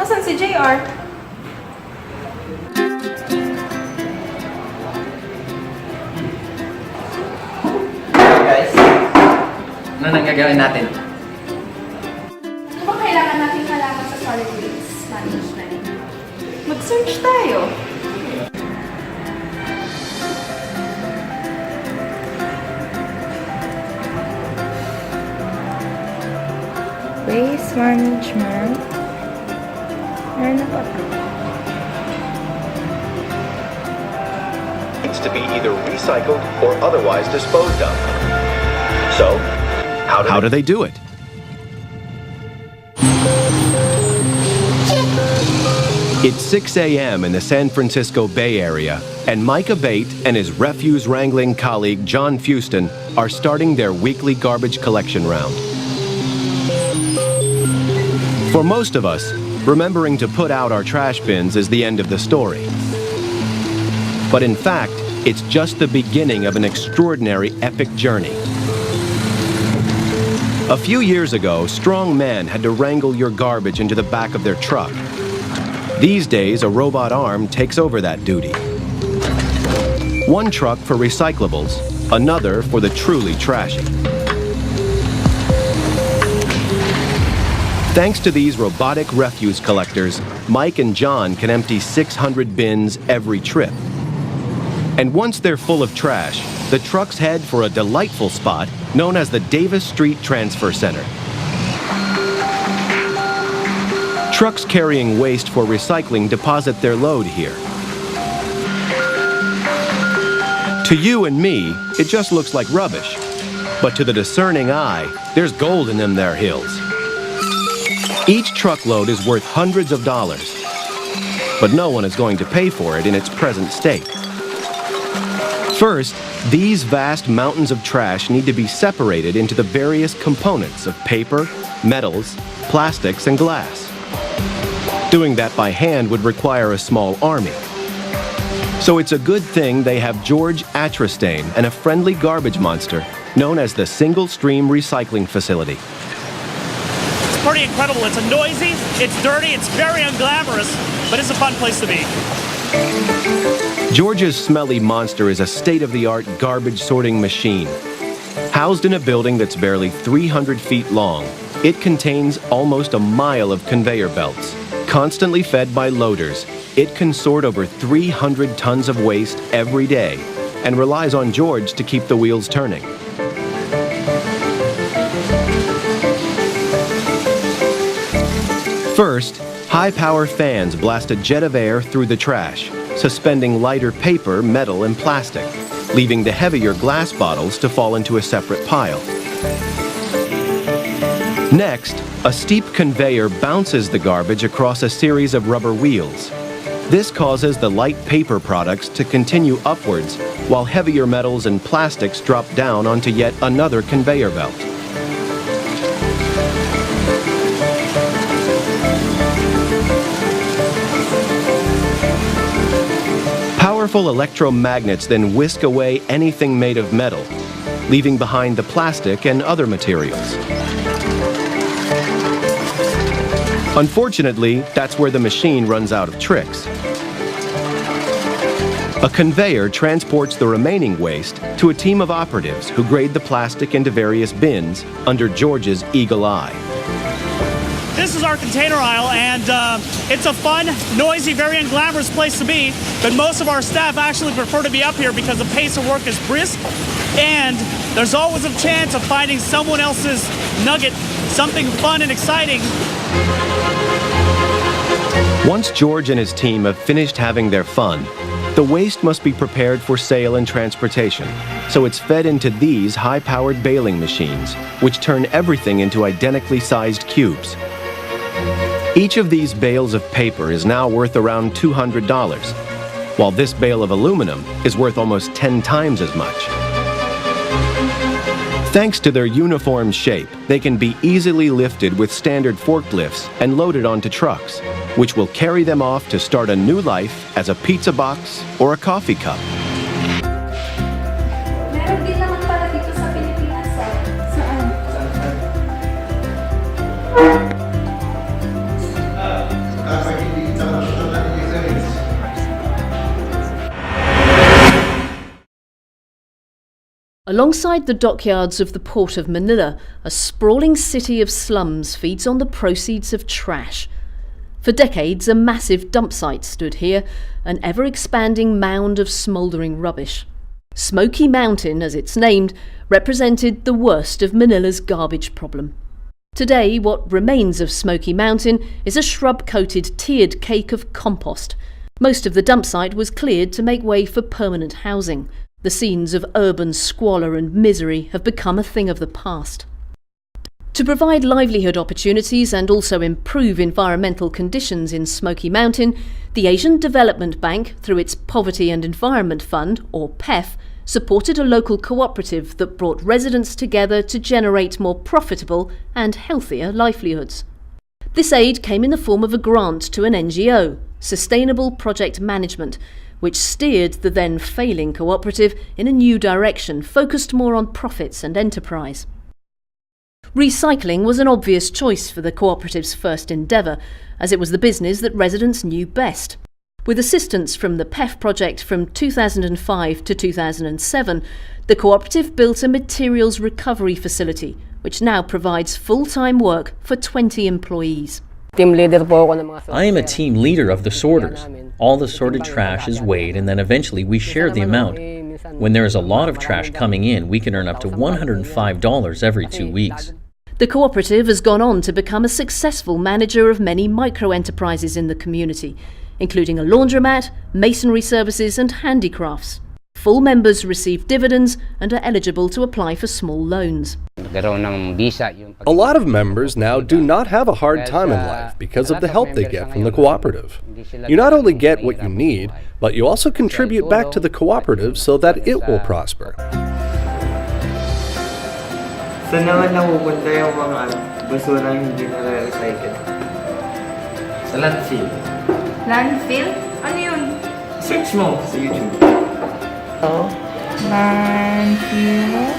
Nasaan si JR? Guys, ano nang gagawin natin? Ano ba kailangan natin malaman sa solid waste management? Mag-search tayo. Waste management. Meron pa ito. Needs to be either recycled or otherwise disposed of. So, how do they do it? It's 6 a.m. in the San Francisco Bay Area, and Micah Bate and his refuse wrangling colleague John Fuston are starting their weekly garbage collection round. For most of us, remembering to put out our trash bins is the end of the story. But in fact, it's just the beginning of an extraordinary epic journey. A few years ago, strong men had to wrangle your garbage into the back of their truck. These days, a robot arm takes over that duty. One truck for recyclables, another for the truly trashy. Thanks to these robotic refuse collectors, Mike and John can empty 600 bins every trip. And once they're full of trash, the trucks head for a delightful spot known as the Davis Street Transfer Center. Trucks carrying waste for recycling deposit their load here. To you and me, it just looks like rubbish. But to the discerning eye, there's gold in them there hills. Each truckload is worth hundreds of dollars, but no one is going to pay for it in its present state. First, these vast mountains of trash need to be separated into the various components of paper, metals, plastics, and glass. Doing that by hand would require a small army. So it's a good thing they have George Atrastane and a friendly garbage monster known as the Single Stream Recycling Facility. It's pretty incredible. It's noisy, it's dirty, it's very unglamorous, but it's a fun place to be. George's smelly monster is a state-of-the-art garbage sorting machine. Housed in a building that's barely 300 feet long, it contains almost a mile of conveyor belts. Constantly fed by loaders, it can sort over 300 tons of waste every day and relies on George to keep the wheels turning. First, high-power fans blast a jet of air through the trash, suspending lighter paper, metal, and plastic, leaving the heavier glass bottles to fall into a separate pile. Next, a steep conveyor bounces the garbage across a series of rubber wheels. This causes the light paper products to continue upwards, while heavier metals and plastics drop down onto yet another conveyor belt. Powerful electromagnets then whisk away anything made of metal, leaving behind the plastic and other materials. Unfortunately, that's where the machine runs out of tricks. A conveyor transports the remaining waste to a team of operatives who grade the plastic into various bins under George's eagle eye. This is our container aisle, and it's a fun, noisy, very unglamorous place to be, but most of our staff actually prefer to be up here because the pace of work is brisk, and there's always a chance of finding someone else's nugget, something fun and exciting. Once George and his team have finished having their fun, the waste must be prepared for sale and transportation, so it's fed into these high-powered baling machines, which turn everything into identically sized cubes. Each of these bales of paper is now worth around $200, while this bale of aluminum is worth almost 10 times as much. Thanks to their uniform shape, they can be easily lifted with standard forklifts and loaded onto trucks, which will carry them off to start a new life as a pizza box or a coffee cup. Meron din naman pala dito sa Pilipinas. Saan? Alongside the dockyards of the port of Manila, a sprawling city of slums feeds on the proceeds of trash. For decades, a massive dump site stood here, an ever-expanding mound of smouldering rubbish. Smoky Mountain, as it's named, represented the worst of Manila's garbage problem. Today, what remains of Smoky Mountain is a shrub-coated tiered cake of compost. Most of the dump site was cleared to make way for permanent housing. The scenes of urban squalor and misery have become a thing of the past. To provide livelihood opportunities and also improve environmental conditions in Smoky Mountain, the Asian Development Bank, through its Poverty and Environment Fund, or PEF, supported a local cooperative that brought residents together to generate more profitable and healthier livelihoods. This aid came in the form of a grant to an NGO, Sustainable Project Management, which steered the then failing cooperative in a new direction focused more on profits and enterprise. Recycling was an obvious choice for the cooperative's first endeavour, as it was the business that residents knew best. With assistance from the PEF project from 2005 to 2007, the cooperative built a materials recovery facility, which now provides full-time work for 20 employees. I am a team leader of the sorters. All the sorted trash is weighed and then eventually we share the amount. When there is a lot of trash coming in, we can earn up to $105 every 2 weeks. The cooperative has gone on to become a successful manager of many micro-enterprises in the community, including a laundromat, masonry services and handicrafts. Full members receive dividends and are eligible to apply for small loans. A lot of members now do not have a hard time in life because of the help they get from the cooperative. You not only get what you need, but you also contribute back to the cooperative so that it will prosper. Saan naman napupunta yung mga basurang hindi nare-recycle? Sa landfill. Landfill? Ano yun? Search mo sa YouTube. Landfill?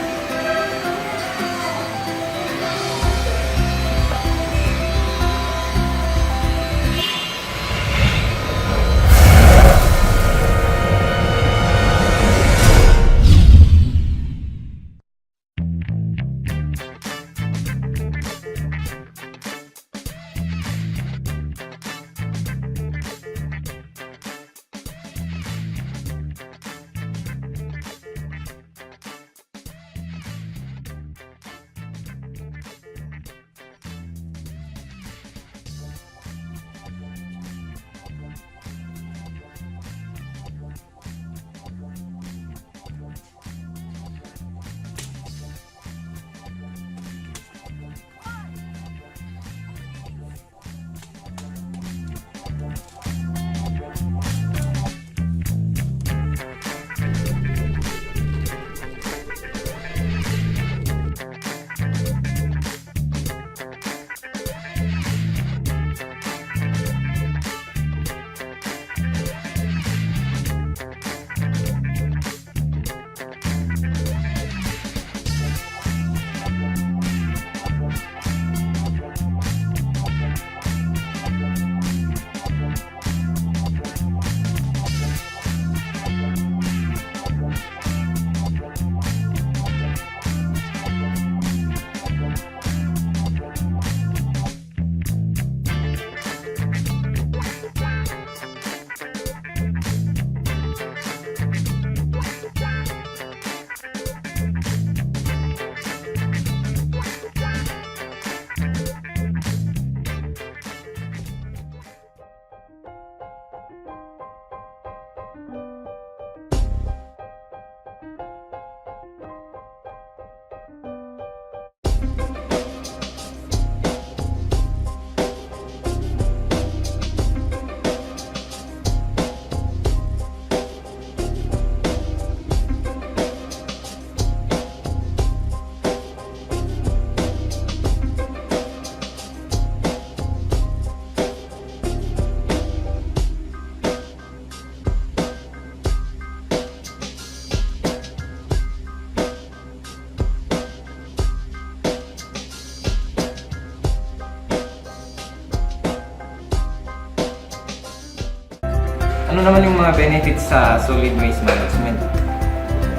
Ano naman yung mga benefits sa solid waste management?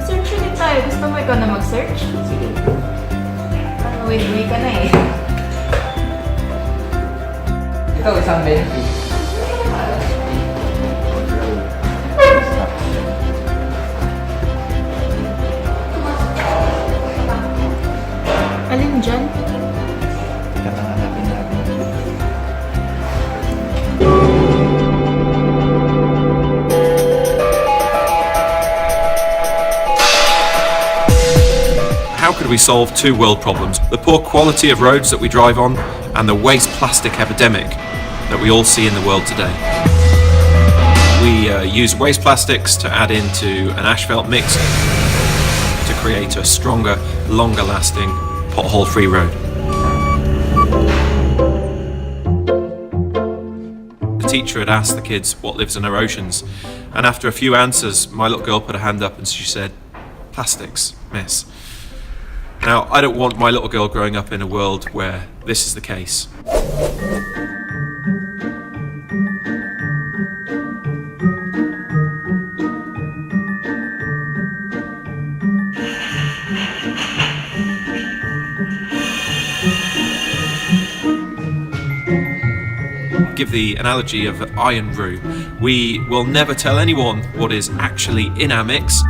Search ulit tayo Gusto mo ikaw na mag-search? Sige. Wait ka na eh. Ito, isang benefit. Alin dyan? Kakahanapin natin. How could we solve two world problems? The poor quality of roads that we drive on and the waste plastic epidemic that we all see in the world today. We use waste plastics to add into an asphalt mix to create a stronger, longer lasting, pothole-free road. The teacher had asked the kids what lives in our oceans, and after a few answers, my little girl put her hand up and she said, "Plastics, miss." Now, I don't want my little girl growing up in a world where this is the case. Give the analogy of iron brew. We will never tell anyone what is actually in our mix.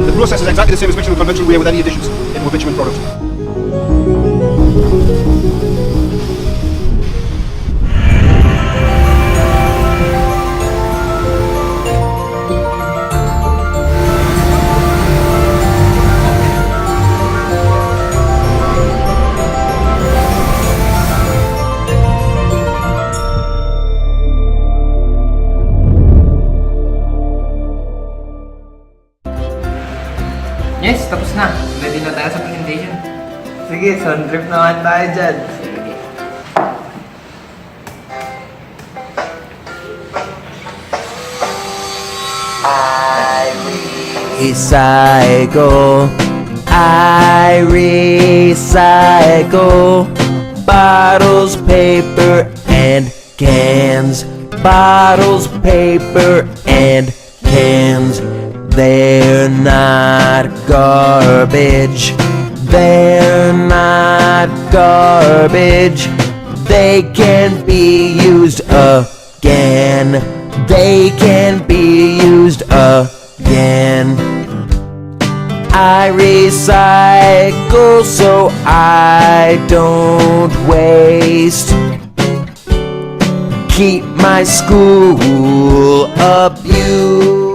The process is exactly the same as mixing the conventional way with any additions in a bitumen product. Yes, tapos na. Ready na tayo sa presentation. Sige, sun trip naman tayo dyan. Sige. Recycle, I recycle bottles, paper, and cans. Bottles, paper, and cans. They're not garbage. They're not garbage. They can be used again. They can be used again. I recycle so I don't waste. Keep my school a beautiful